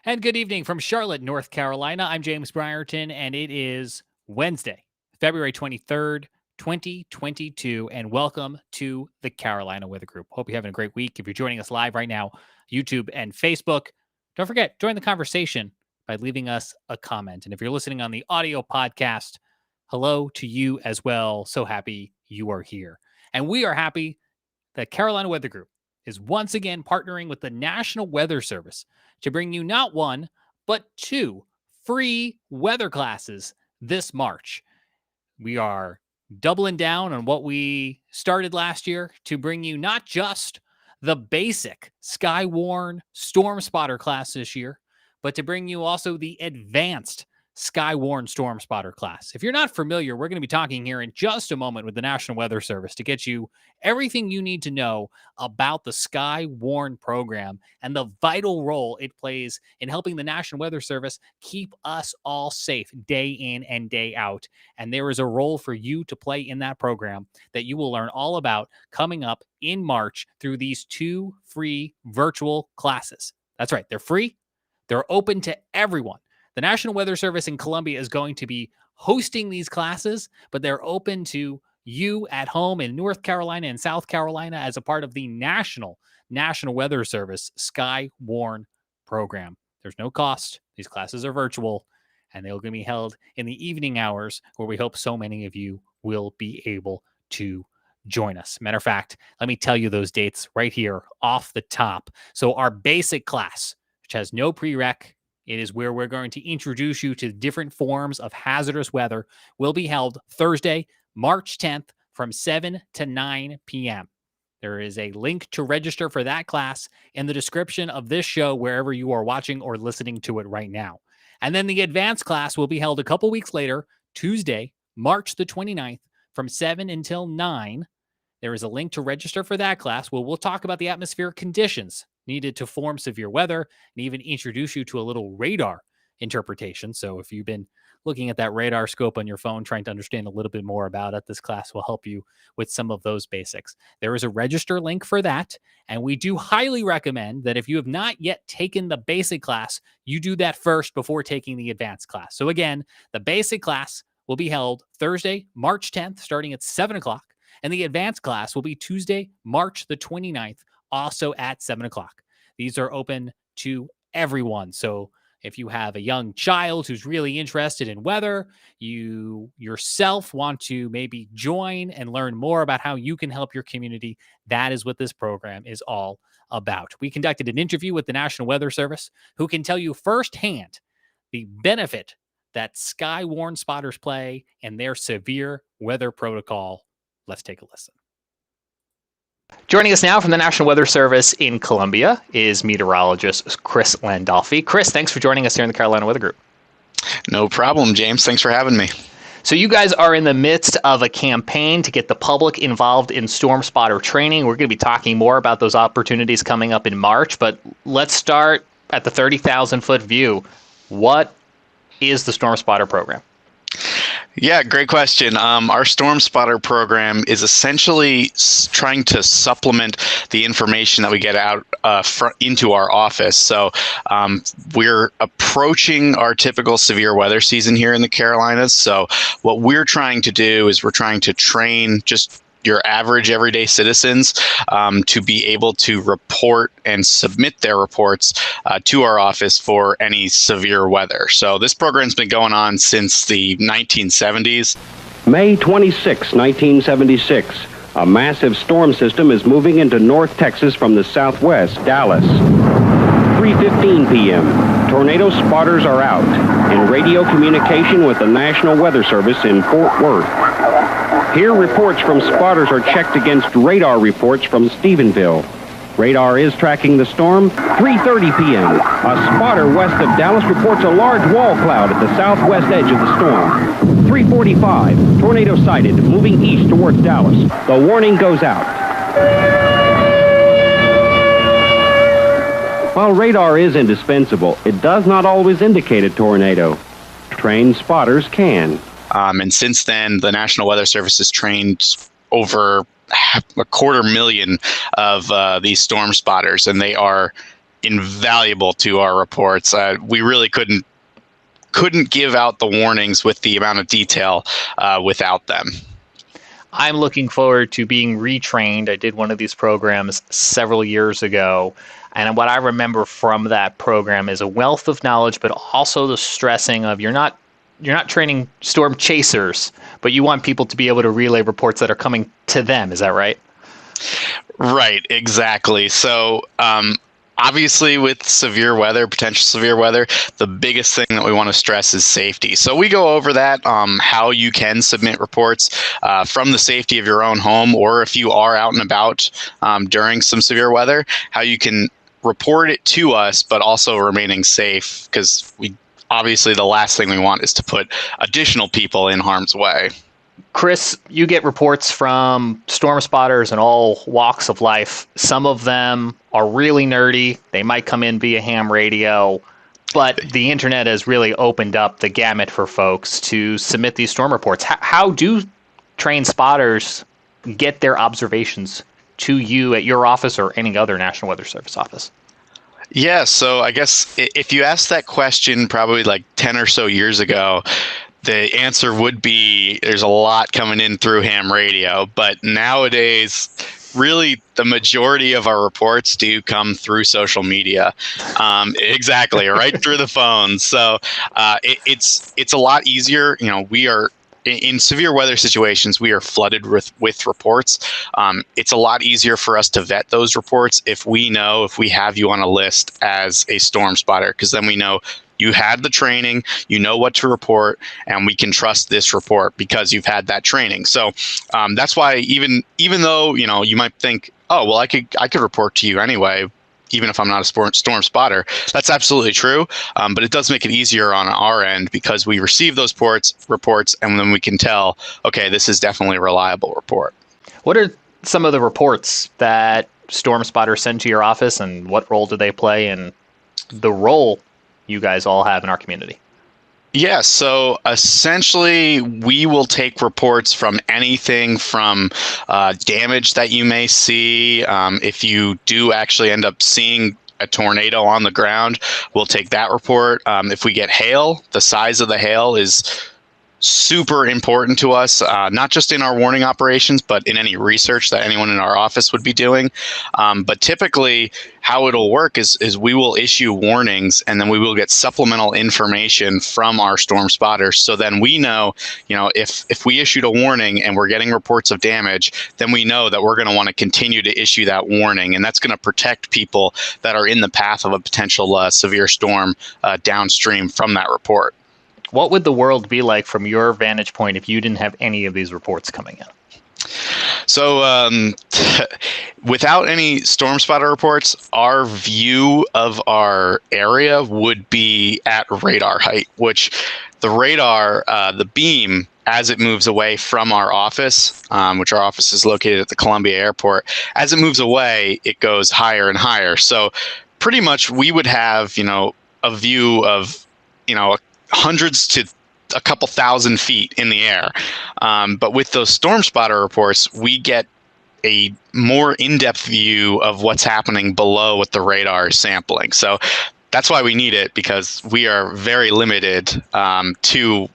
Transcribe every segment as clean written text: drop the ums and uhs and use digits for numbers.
And good evening from Charlotte, North Carolina. I'm James Brierton, and it is Wednesday, February 23rd, 2022. And welcome to the Carolina Weather Group. Hope you're having a great week. If you're joining us live right now, YouTube and Facebook, don't forget, join the conversation by leaving us a comment. And if you're listening on the audio podcast, hello to you as well. So happy you are here. And we are happy that Carolina Weather Group is once again partnering with the National Weather Service to bring you not one, but two free weather classes this March. We are doubling down on what we started last year to bring you not just the basic SKYWARN Storm Spotter class this year, but to bring you also the advanced SKYWARN Storm Spotter class. If you're not familiar, we're going to be talking here in just a moment with the National Weather Service to get you everything you need to know about the SKYWARN program and the vital role it plays in helping the National Weather Service keep us all safe day in and day out. And there is a role for you to play in that program that you will learn all about coming up in March through these two free virtual classes. That's right, they're free. They're open to everyone. The National Weather Service in Columbia is going to be hosting these classes, but they're open to you at home in North Carolina and South Carolina as a part of the National Weather Service SKYWARN program. There's no cost. These classes are virtual, and they're going to be held in the evening hours where we hope so many of you will be able to join us. Matter of fact, let me tell you those dates right here off the top. So our basic class, which has no prereq, it is where we're going to introduce you to different forms of hazardous weather, will be held Thursday, March 10th from 7 to 9 p.m. There is a link to register for that class in the description of this show, wherever you are watching or listening to it right now. And then the advanced class will be held a couple weeks later, Tuesday, March the 29th from 7 until 9. There is a link to register for that class where we'll talk about the atmospheric conditions needed to form severe weather and even introduce you to a little radar interpretation. So if you've been looking at that radar scope on your phone, trying to understand a little bit more about it, this class will help you with some of those basics. There is a register link for that. And we do highly recommend that if you have not yet taken the basic class, you do that first before taking the advanced class. So again, the basic class will be held Thursday, March 10th, starting at 7 o'clock. And the advanced class will be Tuesday, March the 29th, also at 7 o'clock. These are open to everyone. So if you have a young child who's really interested in weather, you yourself want to maybe join and learn more about how you can help your community, that is what this program is all about. We conducted an interview with the National Weather Service, who can tell you firsthand the benefit that SKYWARN spotters play in their severe weather protocol. Let's take a listen. Joining us now from the National Weather Service in Columbia is meteorologist Chris Landolfi. Chris, thanks for joining us here in the Carolina Weather Group. No problem, James. Thanks for having me. So you guys are in the midst of a campaign to get the public involved in storm spotter training. We're going to be talking more about those opportunities coming up in March, but let's start at the 30,000-foot view. What is the Storm Spotter program? Yeah, great question. Our Storm Spotter program is essentially trying to supplement the information that we get out into our office. So we're approaching our typical severe weather season here in the Carolinas. So what we're trying to do is we're trying to train just your average everyday citizens to be able to report and submit their reports to our office for any severe weather. So this program's been going on since the 1970s. May 26, 1976. A massive storm system is moving into North Texas from the southwest, Dallas. 3:15 p.m. Tornado spotters are out in radio communication with the National Weather Service in Fort Worth. Here, reports from spotters are checked against radar reports from Stephenville. Radar is tracking the storm. 3:30 p.m. A spotter west of Dallas reports a large wall cloud at the southwest edge of the storm. 3:45. Tornado sighted, moving east towards Dallas. The warning goes out. While radar is indispensable, it does not always indicate a tornado. Trained spotters can. And since then, the National Weather Service has trained over 250,000 of these storm spotters, and they are invaluable to our reports. We really couldn't give out the warnings with the amount of detail without them. I'm looking forward to being retrained. I did one of these programs several years ago, and what I remember from that program is a wealth of knowledge, but also the stressing of you're not training storm chasers, but you want people to be able to relay reports that are coming to them. Is that right? Right, exactly. So obviously with potential severe weather, the biggest thing that we want to stress is safety. So we go over that, how you can submit reports from the safety of your own home, or if you are out and about during some severe weather, how you can report it to us, but also remaining safe, because obviously the last thing we want is to put additional people in harm's way. Chris, you get reports from storm spotters in all walks of life. Some of them are really nerdy. They might come in via ham radio, but the internet has really opened up the gamut for folks to submit these storm reports. How do trained spotters get their observations to you at your office or any other National Weather Service office? Yeah, so I guess if you asked that question probably like 10 or so years ago, the answer would be there's a lot coming in through ham radio. But nowadays, really, the majority of our reports do come through social media. Exactly, right through the phone. So it's a lot easier. We are in severe weather situations, we are flooded with reports. It's a lot easier for us to vet those reports if we have you on a list as a storm spotter, because then we know you had the training, you know what to report, and we can trust this report because you've had that training. So that's why even though you might think, oh well, I could report to you anyway, even if I'm not a storm spotter. That's absolutely true, but it does make it easier on our end because we receive those reports, and then we can tell, okay, this is definitely a reliable report. What are some of the reports that storm spotters send to your office, and what role do they play in the role you guys all have in our community? Yeah, so essentially we will take reports from anything from damage that you may see. If you do actually end up seeing a tornado on the ground, we'll take that report. If we get hail, the size of the hail is super important to us, not just in our warning operations, but in any research that anyone in our office would be doing. But typically how it'll work is we will issue warnings, and then we will get supplemental information from our storm spotters. So then we know, if we issued a warning and we're getting reports of damage, then we know that we're going to want to continue to issue that warning. And that's going to protect people that are in the path of a potential severe storm downstream from that report. What would the world be like from your vantage point if you didn't have any of these reports coming in? So without any storm spotter reports, our view of our area would be at radar height, which the radar, the beam, as it moves away from our office, which our office is located at the Columbia Airport, as it moves away, it goes higher and higher. So pretty much we would have, a view of, hundreds to a couple thousand feet in the air. But with those storm spotter reports, we get a more in-depth view of what's happening below what the radar is sampling. So that's why we need it, because we are very limited to,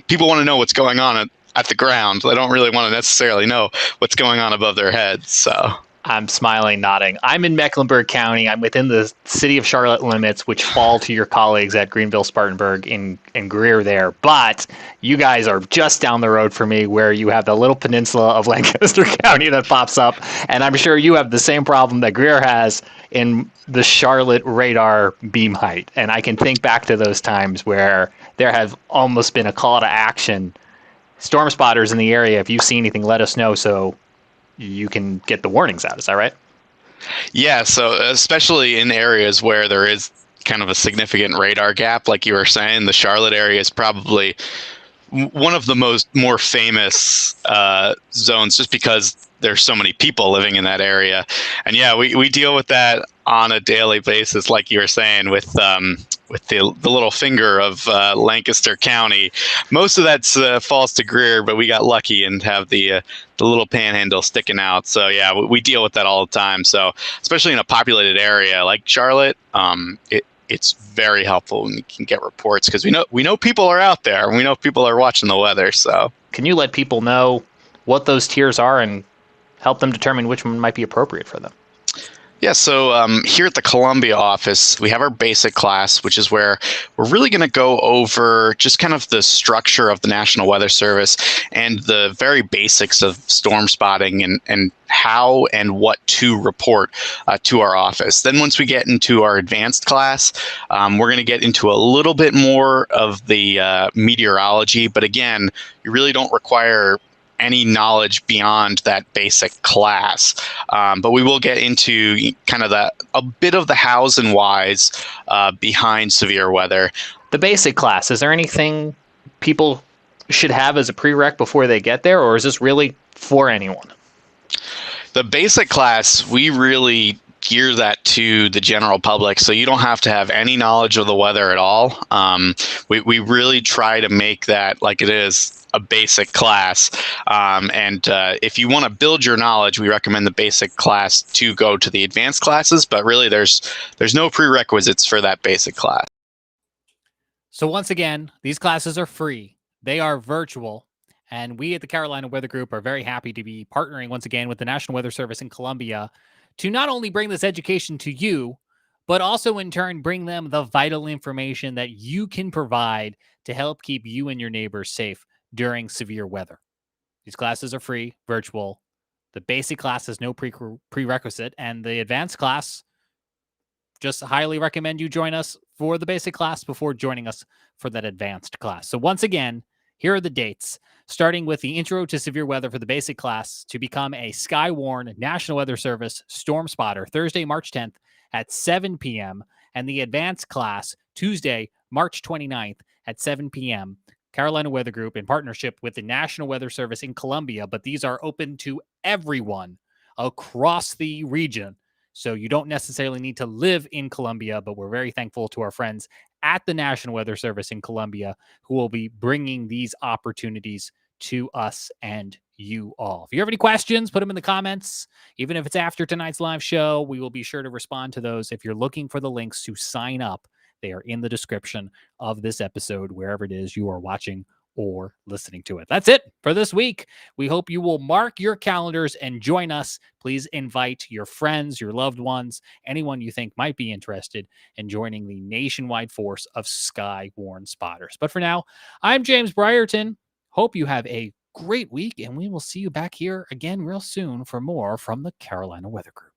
people want to know what's going on at the ground. They don't really want to necessarily know what's going on above their heads. So I'm smiling, nodding. I'm in Mecklenburg County. I'm within the city of Charlotte limits, which fall to your colleagues at Greenville, Spartanburg, and Greer there. But you guys are just down the road for me, where you have the little peninsula of Lancaster County that pops up. And I'm sure you have the same problem that Greer has in the Charlotte radar beam height. And I can think back to those times where there have almost been a call to action. Storm spotters in the area, if you see anything, let us know so you can get the warnings out. Is that right? Yeah, so especially in areas where there is kind of a significant radar gap, like you were saying, the Charlotte area is probably one of the more famous zones, just because there's so many people living in that area. And yeah, we deal with that on a daily basis, like you were saying, with the little finger of Lancaster County. Most of that falls to Greer, but we got lucky and have the little panhandle sticking out. So yeah, we deal with that all the time. So especially in a populated area like Charlotte, it's very helpful when we can get reports, because we know people are out there and we know people are watching the weather. So Can you let people know what those tiers are and help them determine which one might be appropriate for them? yeah, so here at the Columbia office, we have our basic class, which is where we're really going to go over just kind of the structure of the National Weather Service and the very basics of storm spotting and how and what to report to our office. Then once we get into our advanced class, we're going to get into a little bit more of the meteorology. But again, you really don't require any knowledge beyond that basic class. But we will get into kind of a bit of the hows and whys behind severe weather. The basic class, is there anything people should have as a prereq before they get there, or is this really for anyone? The basic class, we really gear that to the general public, so you don't have to have any knowledge of the weather at all. We really try to make that like it is a basic class, and if you want to build your knowledge, we recommend the basic class to go to the advanced classes, but really there's no prerequisites for that basic class. So once again, these classes are free. They are virtual. And we at the Carolina Weather Group are very happy to be partnering once again with the National Weather Service in Columbia to not only bring this education to you, but also in turn bring them the vital information that you can provide to help keep you and your neighbors safe during severe weather. These classes are free, virtual. The basic class has no prerequisite, and the advanced class, just highly recommend you join us for the basic class before joining us for that advanced class. So once again, here are the dates, starting with the Intro to Severe Weather for the basic class to become a SKYWARN National Weather Service storm spotter, Thursday, March 10th at 7 p.m., and the advanced class, Tuesday, March 29th at 7 p.m. Carolina Weather Group in partnership with the National Weather Service in Columbia, but these are open to everyone across the region. So you don't necessarily need to live in Columbia, but we're very thankful to our friends at the National Weather Service in Columbia who will be bringing these opportunities to us and you all. If you have any questions, put them in the comments. Even if it's after tonight's live show, we will be sure to respond to those. If you're looking for the links to sign up, they are in the description of this episode, wherever it is you are watching or listening to it. That's it for this week. We hope you will mark your calendars and join us. Please invite your friends, your loved ones, anyone you think might be interested in joining the nationwide force of SKYWARN spotters. But for now, I'm James Brierton. Hope you have a great week, and we will see you back here again real soon for more from the Carolina Weather Group.